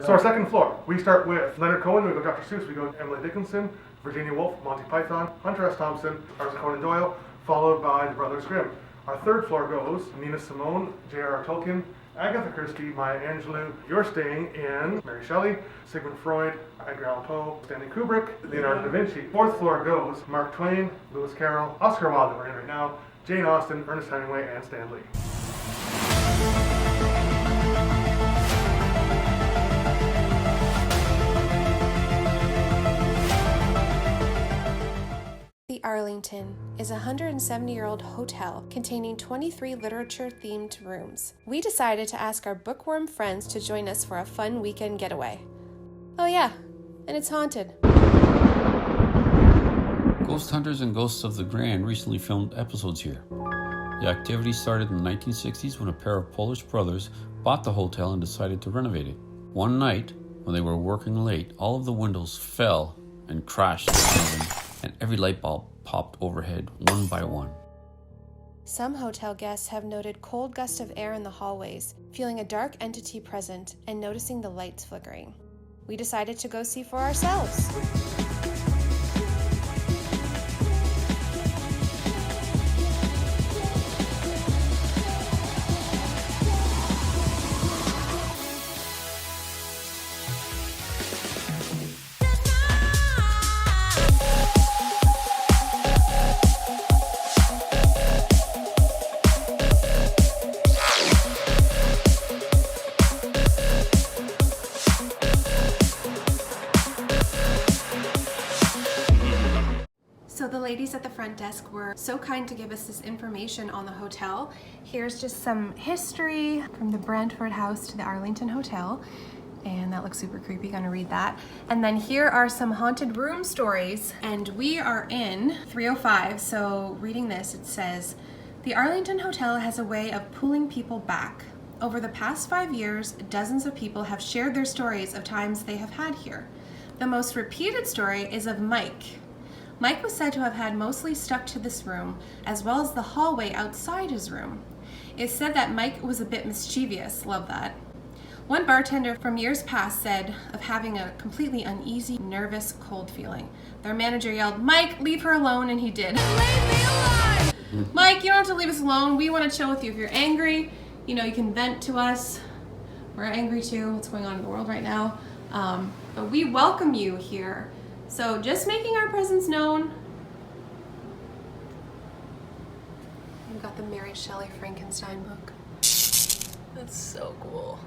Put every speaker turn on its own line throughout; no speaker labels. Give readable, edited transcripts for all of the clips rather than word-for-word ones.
So our second floor, we start with Leonard Cohen, we go Dr. Seuss, we go Emily Dickinson, Virginia Woolf, Monty Python, Hunter S. Thompson, Arthur Conan Doyle, followed by the Brothers Grimm. Our third floor goes Nina Simone, J.R.R. Tolkien, Agatha Christie, Maya Angelou. You're staying in Mary Shelley, Sigmund Freud, Edgar Allan Poe, Stanley Kubrick, Leonardo da Vinci. Fourth floor goes Mark Twain, Lewis Carroll, Oscar Wilde that we're in right now, Jane Austen, Ernest Hemingway, and Stan Lee.
The Arlington is a 170-year-old hotel containing 23 literature-themed rooms. We decided to ask our bookworm friends to join us for a fun weekend getaway. Oh yeah, and it's haunted.
Ghost Hunters and Ghosts of the Grand recently filmed episodes here. The activity started in the 1960s when a pair of Polish brothers bought the hotel and decided to renovate it. One night, when they were working late, all of the windows fell and crashed in front of them, and every light bulb popped overhead one by one.
Some hotel guests have noted cold gusts of air in the hallways, feeling a dark entity present, and noticing the lights flickering. We decided to go see for ourselves. So the ladies at the front desk were so kind to give us this information on the hotel. Here's just some history from the Brantford House to the Arlington Hotel. And that looks super creepy, gonna read that. And then here are some haunted room stories. And we are in 305, so reading this, it says, the Arlington Hotel has a way of pulling people back. Over the past 5 years, dozens of people have shared their stories of times they have had here. The most repeated story is of Mike. Mike was said to have had mostly stuck to this room, as well as the hallway outside his room. It's said that Mike was a bit mischievous, love that. One bartender from years past said of having a completely uneasy, nervous, cold feeling. Their manager yelled, "Mike, leave her alone," and he did. Leave me alone! Mike, you don't have to leave us alone. We want to chill with you. If you're angry, you know, you can vent to us. We're angry too, what's going on in the world right now. But we welcome you here. So just making our presence known. We've got the Mary Shelley Frankenstein book. That's so cool.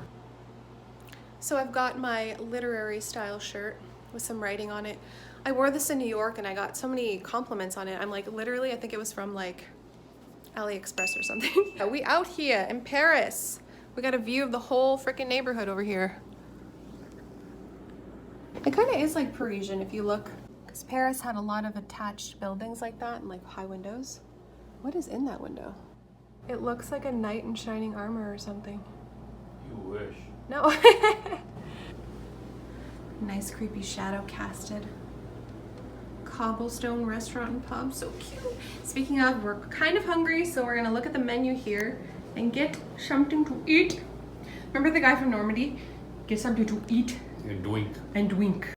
So I've got my literary style shirt with some writing on it. I wore this in New York and I got so many compliments on it. I'm like, literally, I think it was from like AliExpress or something. We out here in Paris. We got a view of the whole freaking neighborhood over here. It kind of is like Parisian if you look, because Paris had a lot of attached buildings like that and like high windows. What is in that window? It looks like a knight in shining armor or something.
You wish.
No. Nice creepy shadow casted. Cobblestone restaurant and pub, so cute. Speaking of, we're kind of hungry, so we're gonna look at the menu here and get something to eat. Remember the guy from Normandy? Get something to eat.
And wink.
And wink.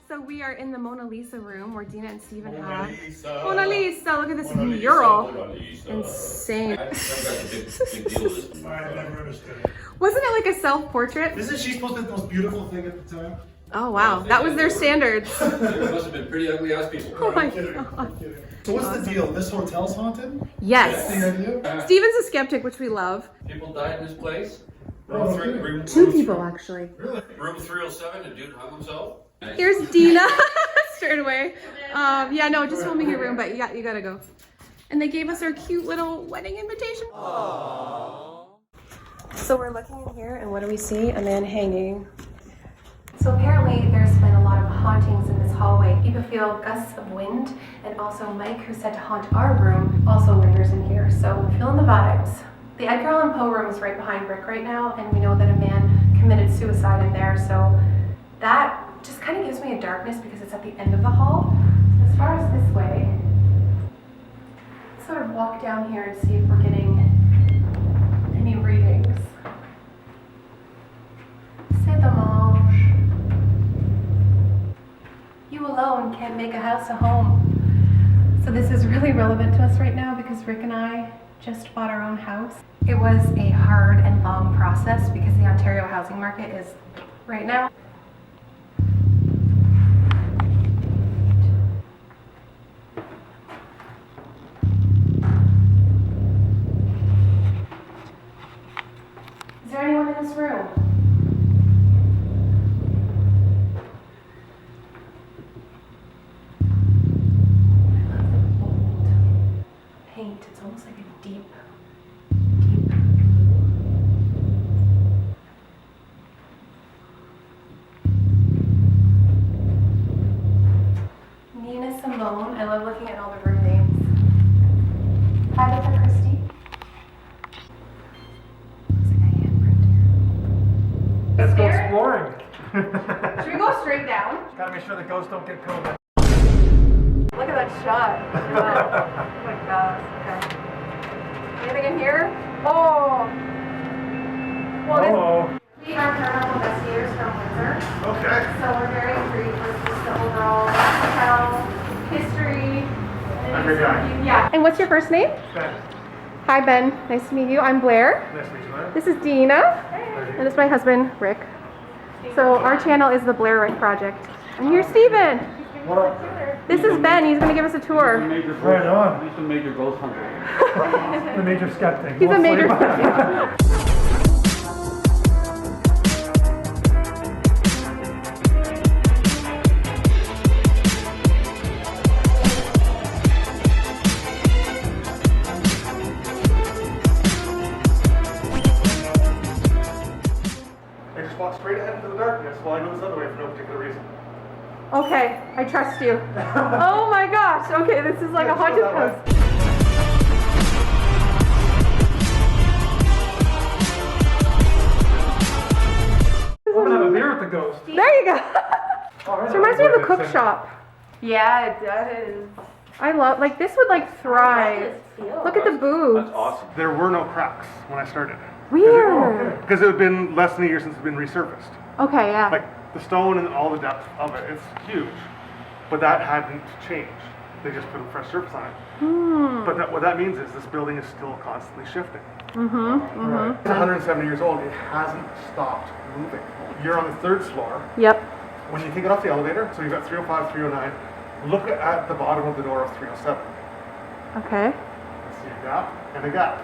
So we are in the Mona Lisa room where Dina and Steven have. Mona Lisa! Look at this mural. Insane. Wasn't it like a self-portrait?
Isn't she supposed to be the most beautiful thing at the time?
Oh wow, that was their standards.
There must have been pretty ugly ass people.
Oh my god.
So what's the deal? This hotel's haunted?
Yes.
That's the idea?
Steven's a skeptic, which we love.
People died in this place?
Two people actually.
Really?
Room 307, a dude hung himself?
Here's Dina, straight away. Yeah, no, just filming your room, but yeah, you gotta go. And they gave us our cute little wedding invitation. Aww. So we're looking in here, and what do we see? A man hanging. So apparently there's been a lot of hauntings in this hallway. People feel gusts of wind, and also Mike, who's said to haunt our room, also lingers in here. So we're feeling the vibes. The Edgar Allan Poe room is right behind Brick right now, and we know that a man committed suicide in there, so that just kind of gives me a darkness because it's at the end of the hall. As far as this way, it's sort of walk down here and see if we're getting any readings. C'est dommage. You alone can't make a house a home. So this is really relevant to us right now because Rick and I just bought our own house. It was a hard and long process because the Ontario housing market is right now. Is there anyone in this room? I love the bold paint. It's almost like a deep blue. Nina Simone. I love looking at all the room names. Hi, Dr. Christie. Looks like a handprint here.
Let's go
Spirit?
exploring.
Should we go straight down?
Gotta make sure the ghosts don't get COVID.
Look at that shot. Wow. Oh my gosh. Okay. Anything in here? Oh. Well,
Oh,
we are paranormal investigators from Windsor,
Okay.
so we're very intrigued with just the overall hotel, history.
I'm your guy.
Yeah. And what's your first name?
Ben.
Hi, Ben. Nice to meet you. I'm Blair.
Nice to meet you, Blair.
This is Dina. And this is my husband, Rick. So our channel is the Blairick Project. And here's Steven.
what up?
This is Ben. He's going to give us a tour.
Right on.
He's a major ghost hunter.
The major skeptic.
He's a
Mostly.
major skeptic.
I just walk straight ahead into the darkness while I go this other way for no particular reason.
Okay, I trust you. Oh my gosh. Okay, this is like
Yeah,
a haunted
let's go that
house.
I'm gonna have a beer with the ghost.
There you go.
All right.
It reminds me of the cook
It's,
shop.
Yeah, it does.
I love, like, this would like thrive. Look at the boobs.
That's awesome.
There were no cracks when I started.
Weird.
Because it had been less than a year since it's been resurfaced.
Okay, yeah.
Like the stone and all the depth of it, it's huge. But that hadn't changed. They just put a fresh surface on it. But what that means is this building is still constantly shifting.
Right.
It's 170 years old. It hasn't stopped moving. You're on the third floor.
Yep.
When you take it off the elevator, so you've got 305, 309, look at the bottom of the door of 307.
Okay.
See a gap and a gap.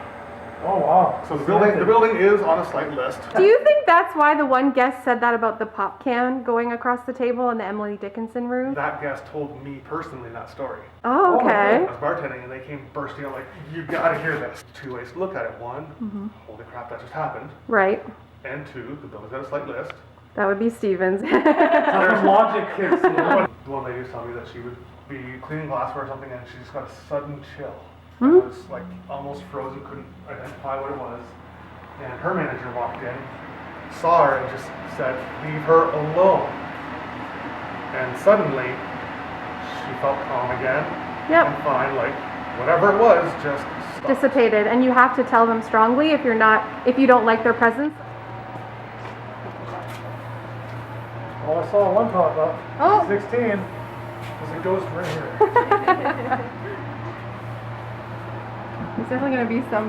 Oh wow.
So the building is on a slight list.
Do you think that's why the one guest said that about the pop can going across the table in the Emily Dickinson room?
That guest told me personally that story.
Oh, okay.
I was bartending and they came bursting out like, you gotta hear this. Two ways to look at it. One, holy crap, that just happened.
Right.
And two, the building's got a slight list.
That would be Stevens.
There's logic kicks in.
The one lady was telling me that she would be cleaning glassware or something and she just got a sudden chill. It was like almost frozen, couldn't identify what it was. And her manager walked in, saw her and just said, leave her alone. And suddenly, she felt calm again.
Yep.
And fine, like whatever it was, just stopped.
Dissipated. And you have to tell them strongly if you don't like their presence.
Oh, I saw one pop up.
Oh.
16. There's a ghost right here.
There's definitely going to be some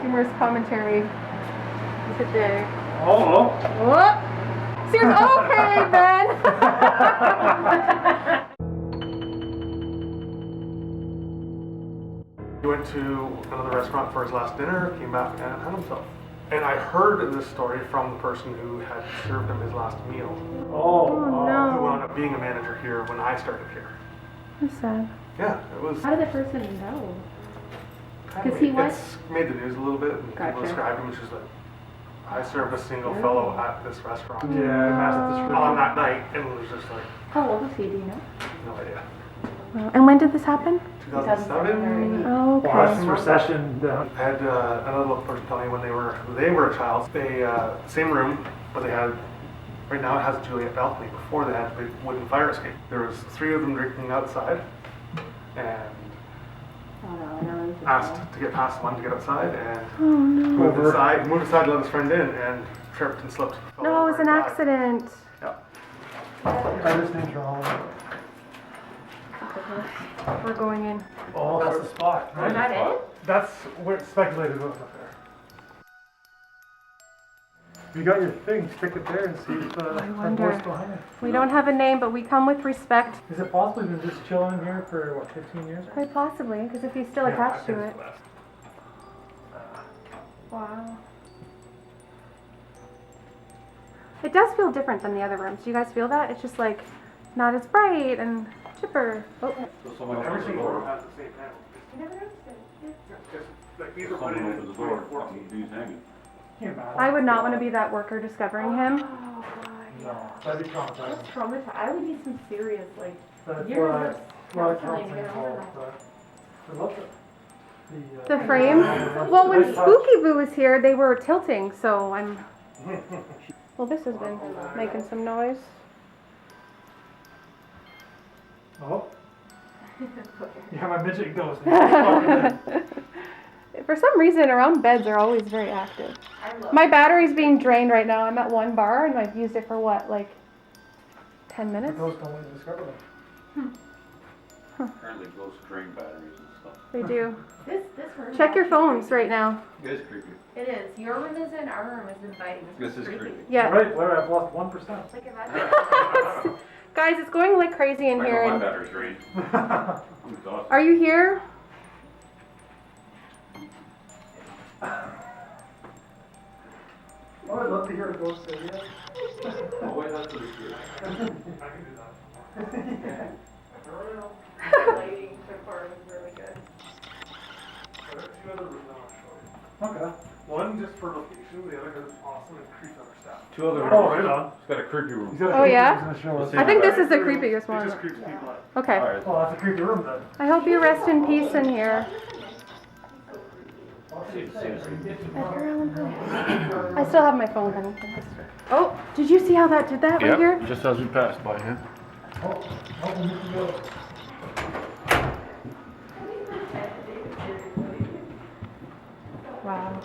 humorous commentary today.
Oh.
Whoop! Serious? Okay, Ben.
He went to another restaurant for his last dinner, came back and had himself. And I heard this story from the person who had served him his last meal,
Oh.
no.
who wound up being a manager here when I started here.
That's sad.
Yeah, it was.
How did the person know?
Kinda
'Cause he was-
It's made the news a little bit, and people
Gotcha.
described him, which is like, I served a single fellow at this restaurant
Yeah, matched the
on
description.
that night, and it was just like,
How old was he, do you know?
no idea.
And when did this happen?
2007?
Oh, okay.
Last recession.
I had another local person tell me when they were a child, they same room, but they had, right now it has a Juliet balcony. Before they had a big wooden fire escape. There was 3 of them drinking outside, and
Oh no, I know.
asked to get past one to get outside and
Oh no.
moved aside to let his friend in and tripped and slipped. fell
No, it
over
was an
and died.
accident.
Yeah.
I just named Holland.
We're going in.
Oh, that's the spot.
Is that it?
That's where it's speculated was up there.
You got your thing, stick it there and see if
I
that
wonder.
boy's behind it.
We don't have a name, but we come with respect.
Is it possibly been just chilling in here for, what, 15 years?
Quite possibly, because if he's still
Yeah,
attached
I
to
think
it.
it's left.
Wow. It does feel different than the other rooms. Do you guys feel that? It's just like not as bright and chipper. Oh,
So someone
Every
opens the
single room
door.
has the same panel.
I never noticed it.
Just like these are put
Someone
in
opens the door.
2014.
He's hanging.
Can't imagine.
I would not want to be that worker discovering him.
No, that'd be traumatizing.
That's traumatizing. I would need some serious, like,
That's
years
why,
of
well,
counseling to
counseling
get over
involved,
that.
but I love it.
The frame? Well, when
Nice touch.
Spooky Boo was here, they were tilting, so I'm... Well, this has been making some noise.
Oh. Yeah, my midget goes.
For some reason, around beds are always very active.
I love
My battery's being drained right now. I'm at 1 bar, and I've used it for what, like 10 minutes?
Ghosts don't want to discover them.
Apparently ghosts drain batteries and stuff.
They do.
this room.
Check your
is
phones
actually
right now.
It is creepy.
creepy. It is. Your room is in, our room is inviting.
This is creepy.
Yeah.
Right, Blair, I've lost 1%.
Like imagine.
Guys, it's going like crazy in
I
here.
know my
And
battery's drained. I'm exhausted.
are you here?
Oh, I'd love to hear a ghost say yeah.
Oh, wait, that's what it's here.
I can do that.
Lighting so far is really good.
There are 2 other rooms I want to show you.
Okay.
One just for location, the other because it's awesome and creeps out our staff.
2 other rooms.
Oh, right on.
It's got a creepy room.
He's got a
Oh,
creepy
yeah?
room he's gonna show us.
I think this is the
It
creepiest
just
one.
creeps people out.
Okay.
Alright.
Oh, that's a creepy room then.
I hope you rest in peace in here. Edgar Allan Poe. I still have my phone, honey. Oh, did you see how that did that right here?
Just as we passed by him.
Oh, we can go.
Wow.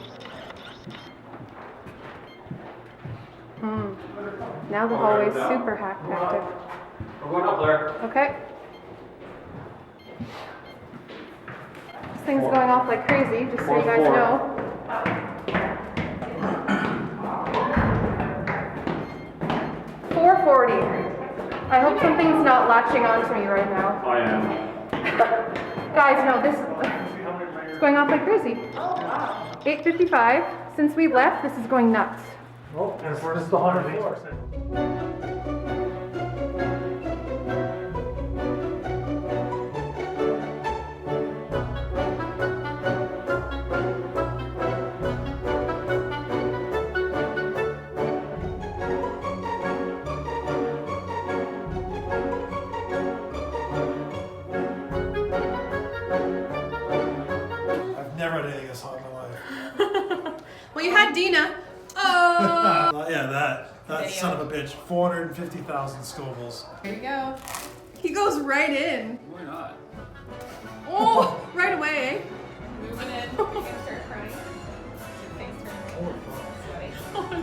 Now the hallway's super active.
We're going up there.
Okay. This thing's going off like crazy, just so you guys know. $4.40. I hope something's not latching onto me right now.
I am.
Guys, no, this it's going off like crazy. 8:55. Since we left, this is going nuts.
Oh, this is the haunted floor. I've never had anything this hot in my life.
Well, you had Dina. Oh.
Yeah, that son of a bitch. 450,000 Scovilles.
There you go. He goes right in.
Why not?
Oh, right away.
Moving in. You're gonna start crying. Your face turns sweaty. Oh no.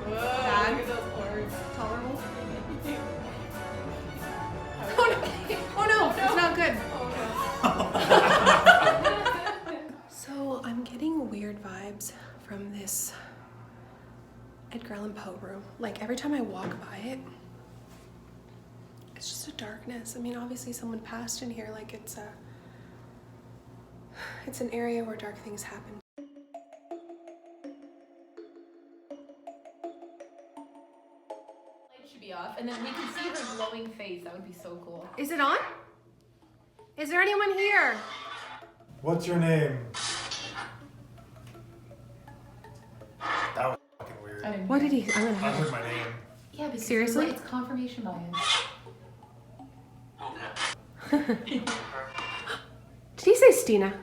Whoa, look at those pores.
Tolerable. Oh no, it's not good.
Oh no.
So I'm getting weird vibes from this Edgar Allan Poe room. Like every time I walk by it, it's just a darkness. I mean, obviously someone passed in here. Like it's an area where dark things happen.
Light should be off, and then we can see her glowing face. That would be so cool.
Is it on? Is there anyone here?
What's your name? That was fucking weird.
I didn't
What
hear.
did he? I'm gonna
I
have.
heard my name.
Yeah, because
Seriously?
it's confirmation bias.
Did he say Stina?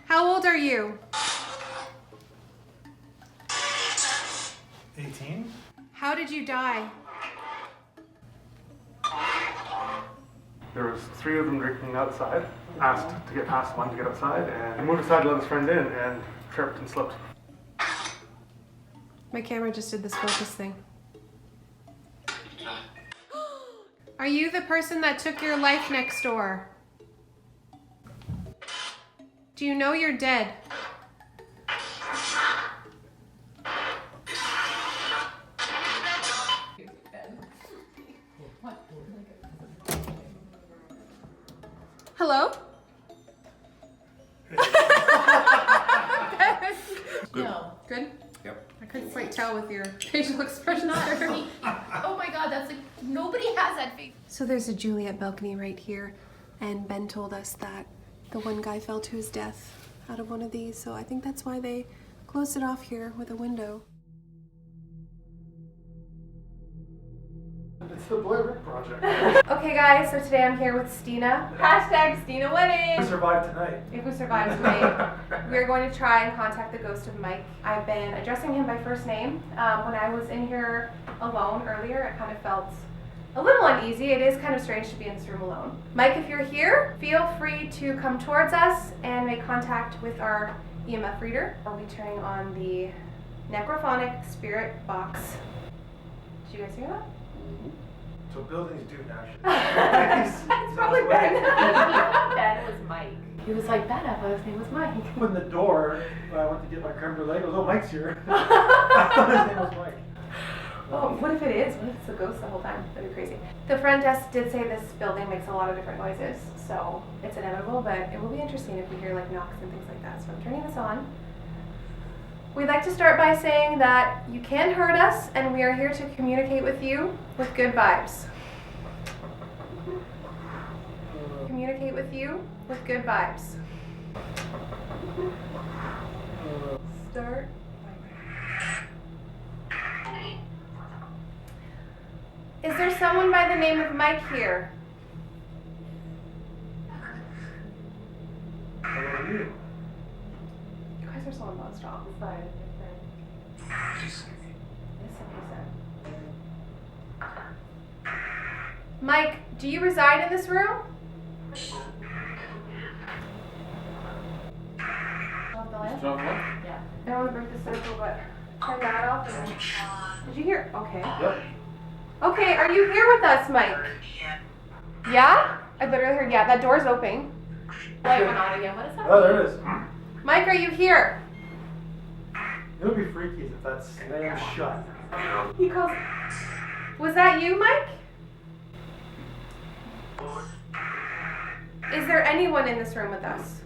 How old are you?
18?
How did did you die?
There was 3 of them drinking outside, asked to get past one to get outside, and he moved aside to let his friend in and tripped and slipped.
My camera just did this focus thing. Are you the person that took your life next door? Do you know you're dead? Hello?
No.
Good?
Yep.
I couldn't quite tell with your facial expressions there.
Oh my god, that's like, nobody has that face.
So there's a Juliet balcony right here, and Ben told us that the one guy fell to his death out of one of these, so I think that's why they closed it off here with a window.
It's the Blairick project.
Okay guys, so today I'm here with Stina. Hashtag Stina
We
wedding!
survived tonight.
If we survive tonight, we're going to try and contact the ghost of Mike. I've been addressing him by first name. When I was in here alone earlier, it kind of felt a little uneasy. It is kind of strange to be in this room alone. Mike, if you're here, feel free to come towards us and make contact with our EMF reader. I'll be turning on the necrophonic spirit box. Did you guys hear that?
So buildings do naturally.
It's probably Ben.
Ben was Mike.
He was like, Ben, I thought his name was Mike.
Opened the door, I went to get my creme brulee, goes, oh, Mike's here. I thought his name was Mike.
Oh, what if it is? What if it's a ghost the whole time? That'd be crazy. The front desk did say this building makes a lot of different noises, so it's inevitable, but it will be interesting if we hear like knocks and things like that. So I'm turning this on. We'd like to start by saying that you can hurt us, and we are here to communicate with you with good vibes. Communicate with you with good vibes. Start. Is there someone by the name of Mike here?
How about you?
You guys are so non-stop. Listen, Mike, do you reside in this room? Off the lamp?
Yeah.
I don't want to break the circle, but turn that off. And did you hear? Okay.
Yep.
Okay, are you here with us, Mike? Yeah? I literally heard, yeah, that door's open.
Light went on again. What is that?
Oh, there it is.
Mike, are you here?
It would be freaky if that's slammed shut.
He calls. Was that you, Mike? Is there anyone in this room with us?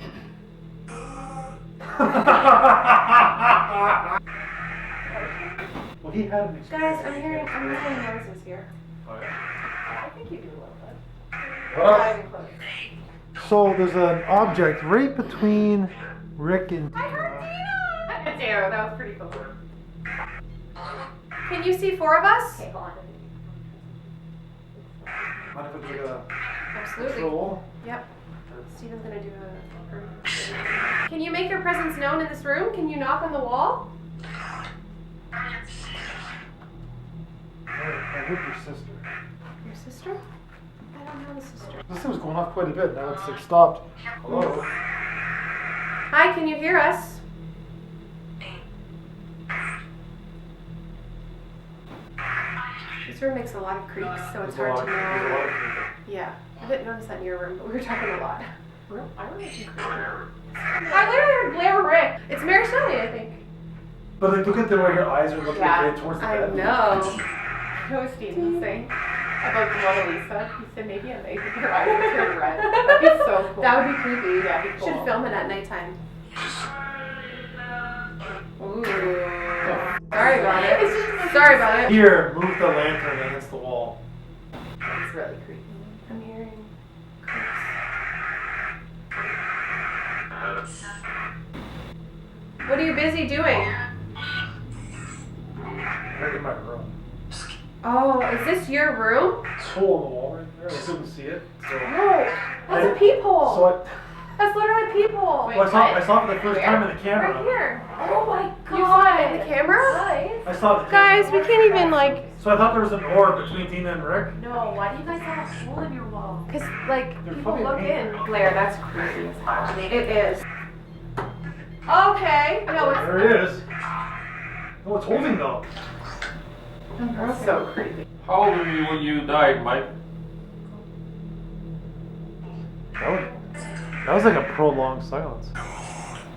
Well, he had an experience.
Guys, I'm hearing noises here.
Oh, yeah.
I think you do a little bit.
Well,
Not even close.
so there's an object right between Rick and
I heard Dina!
It's Arrow. That was pretty cool.
Can you see 4 of us?
Okay, hold on.
Mind if I do a
Absolutely.
control?
Yep. Steven's gonna do a. Can you make your presence known in this room? Can you knock on the wall?
I heard your sister.
Your sister? I don't have a sister.
This thing was going off quite a bit. Now it's like stopped. Hello?
Hi, can you hear us? This room makes a lot of creaks, so it's hard to know. Yeah, I didn't notice that in your room, but we were talking a lot.
I really think
I literally heard Blairick. It's Mary Shelley, I think.
But like, look at the way your eyes are looking right towards the
I
bed.
know.
You know what Steve was saying about the Mona Lisa? He said maybe at night her eyes would turn red. That'd be so cool.
That would be creepy.
Yeah, it'd be cool.
Should film it at nighttime. Ooh. Sorry about it. Sorry about it.
Here, move the lantern against the wall.
It's really creepy.
I'm hearing creaks. What are you busy doing?
Right in my room.
Oh, is this your room?
It's a hole in the wall right there. I couldn't see it. So,
No, that's a peephole.
so
That's literally a peephole.
Wait,
I saw it for the first time in the camera.
Right here.
Oh my god.
You saw it in the camera?
Guys.
I saw the
Guys,
camera.
we can't even like
So I thought there was an orb between Tina and Rick.
No, why do you guys have a hole in your wall?
Because, like,
They're
people
probably
look
painted.
in.
Blair, that's creepy as hell.
It is. Okay. No, it's.
There it is. Oh, it's holding though.
That's so creepy.
How old were you when you died, Mike?
That was like a prolonged silence.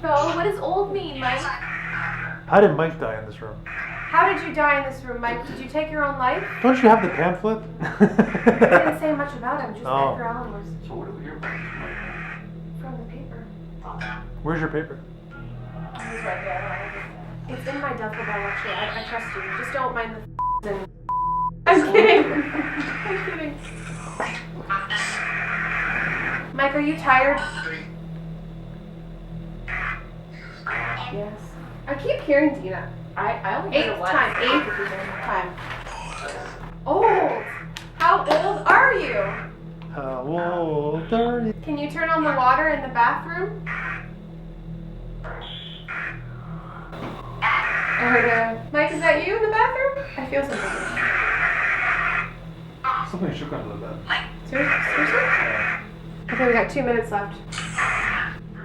So, what does old mean, Mike?
How did Mike die in this room?
How did you die in this room, Mike? Did you take your own life?
Don't you have the pamphlet?
I didn't say much about him, just
Oh.
Edgar Allan was
So what do we hear about this, Mike?
from the paper.
Where's your paper?
He's right there.
It's in my duffel bag, actually. I trust you. Just don't mind the and... I'm kidding. I'm kidding. Mike, are you tired? Yes. I keep hearing Dina.
I only heard it
Eighth
once.
time. Old. How old are you?
How old are you?
Can you turn on the water in the bathroom? I heard a... Mike, is that you in the bathroom? I feel something.
Something shook under the bed.
Seriously? Okay, we got 2 minutes left.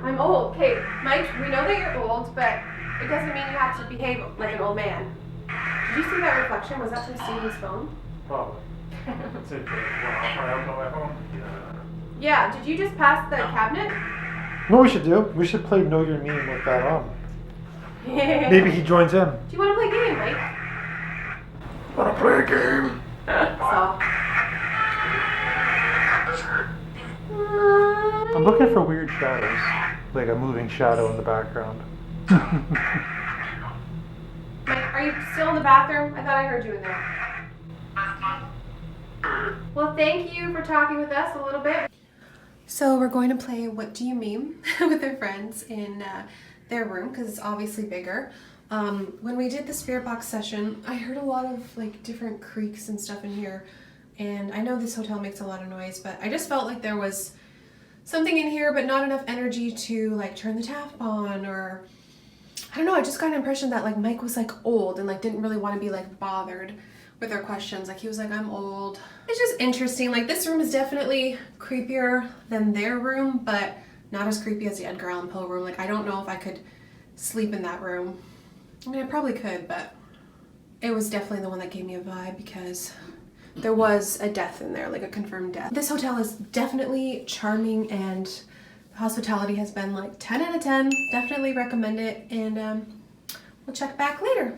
I'm old. Okay, Mike, we know that you're old, but it doesn't mean you have to behave like an old man. Did you see that reflection? Was that from Steven's phone?
Probably. It's it. I'll try out on my phone.
Yeah, did you just pass the cabinet?
You know what we should do? We should play Know Your Meme with that on.
Do
Maybe he joins in.
you want to play a game, Mike?
Wanna play a game?
So.
I'm looking for weird shadows. Like a moving shadow in the background.
Mike, are you still in the bathroom? I thought I heard you in there. Well, thank you for talking with us a little bit. So we're going to play What Do You Meme with their friends in their room because it's obviously bigger. When we did the spirit box session, I heard a lot of like different creaks and stuff in here. And I know this hotel makes a lot of noise, but I just felt like there was something in here, but not enough energy to like turn the tap on, or I don't know. I just got an impression that like Mike was like old and like didn't really want to be like bothered with their questions. Like he was like, I'm old. It's just interesting. Like this room is definitely creepier than their room, but not as creepy as the Edgar Allan Poe room. Like I don't know if I could sleep in that room. I mean, I probably could, but it was definitely the one that gave me a vibe because there was a death in there, like a confirmed death. This hotel is definitely charming and the hospitality has been like 10 out of 10. Definitely recommend it, and we'll check back later.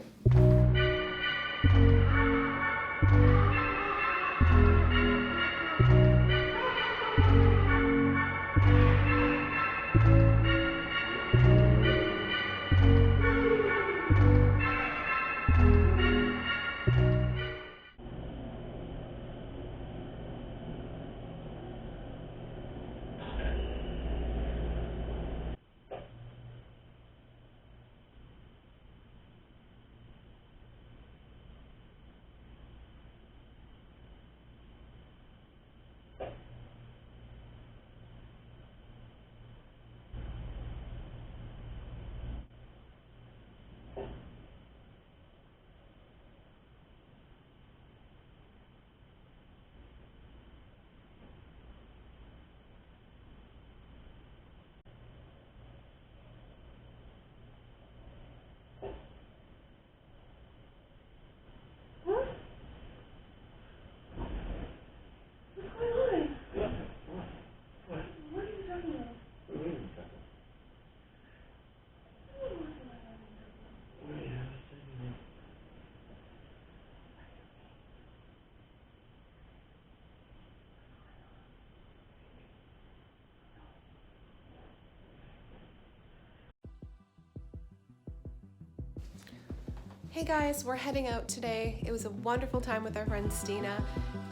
Hey guys, we're heading out today. It was a wonderful time with our friend Stina,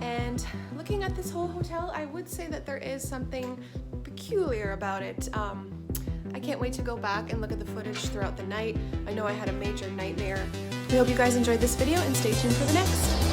and looking at this whole hotel, I would say that there is something peculiar about it. I can't wait to go back and look at the footage throughout the night. I know I had a major nightmare. We hope you guys enjoyed this video and stay tuned for the next.